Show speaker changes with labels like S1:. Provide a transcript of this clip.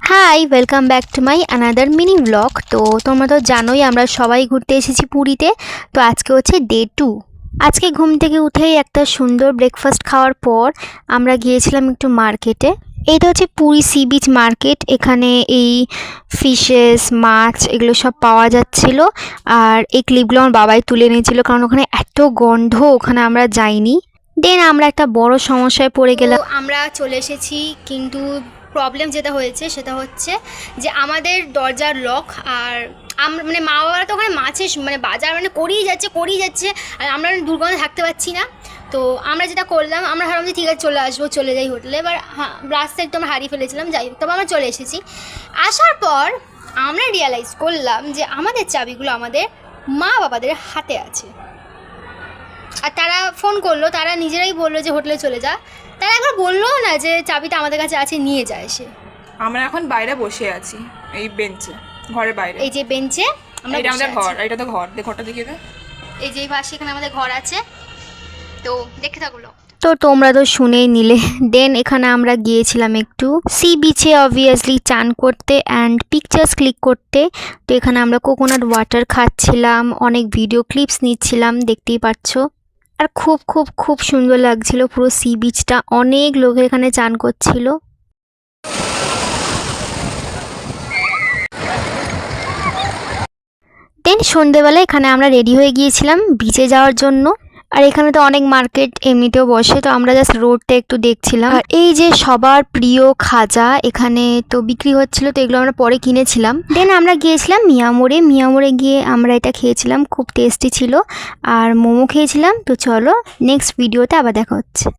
S1: High, welcome back to my another mini blog. তো তোমরা তো জানোই আমরা সবাই ঘুরতে এসেছি পুরীতে। তো আজকে হচ্ছে ডে 2। আজকে ঘুম থেকে উঠেই একটা সুন্দর ব্রেকফাস্ট খাওয়ার পর আমরা গিয়েছিলাম একটু মার্কেটে। এইটা হচ্ছে পুরী সি বিচ মার্কেট। এখানে এই ফিশেস, মাছ এগুলো সব পাওয়া যাচ্ছিল। আর এই ক্লিপগুলো আমার বাবাই তুলে নিয়েছিল, কারণ ওখানে এত গন্ধ, ওখানে আমরা যাইনি। দেন আমরা একটা বড় সমস্যায় পড়ে গেলাম। আমরা চলে এসেছি, কিন্তু প্রবলেম যেটা হয়েছে সেটা হচ্ছে যে আমাদের দরজার লক। আর আমরা মা বাবারা তো ওখানে মাছের বাজার করেই যাচ্ছে, আর আমরা দুর্গন্ধে থাকতে পারছি না। তো আমরা যেটা করলাম, আমরা ভাবলাম যে ঠিক আছে চলে আসবো, চলে যাই হোটেলে। এবার রাস্তায় একটু আমরা হারিয়ে ফেলেছিলাম, যাই হোক তবে আমরা চলে এসেছি। আসার পর আমরা রিয়ালাইজ করলাম যে আমাদের চাবিগুলো আমাদের মা বাবাদের হাতে আছে। আর তারা ফোন করলো, তারা নিজেরাই বললো যে হোটেলে চলে যা। তারা একবার বললো না যে চাবিটা আমাদের কাছে আছে, নিয়ে যায় এসে।
S2: আমরা এখন বাইরে বসে আছি এই বেঞ্চে, ঘরের বাইরে।
S1: এই যে বেঞ্চে আমরা
S2: এটা আমাদের ঘর, এটা তো ঘর, ঘরটা দেখিয়ে দে।
S1: এই যে পাশে এখানে আমাদের ঘর আছে, তো দেখে থাকলো। তো তোমরা তো শুনেই নিলে। দেন এখানে আমরা গিয়েছিলাম একটু সি বিচে, অবভিয়াসলি চান করতে অ্যান্ড পিকচার্স ক্লিক করতে। তো এখানে আমরা কোকোনাট ওয়াটার খাচ্ছিলাম, অনেক ভিডিও ক্লিপস নিচ্ছিলাম, দেখতেই পাচ্ছ। আর খুব খুব খুব সুন্দর লাগছিল পুরো সি বিচটা, অনেক লোক এখানে চান করছিল। দেন সন্ধেবেলা এখানে আমরা রেডি হয়ে গিয়েছিলাম বিচে যাওয়ার জন্য। আর এখানে তো অনেক মার্কেট এমনিতেও বসে, তো আমরা জাস্ট রোডটা একটু দেখছিলাম। আর এই যে সবার প্রিয় খাজা এখানে তো বিক্রি হচ্ছিল, তো এগুলো আমরা পরে কিনেছিলাম। দেন আমরা গিয়েছিলাম মিয়ামোড়ে গিয়ে আমরা এটা খেয়েছিলাম, খুব টেস্টি ছিল। আর মোমো খেয়েছিলাম। তো চলো নেক্সট ভিডিওতে আবার দেখা হচ্ছে।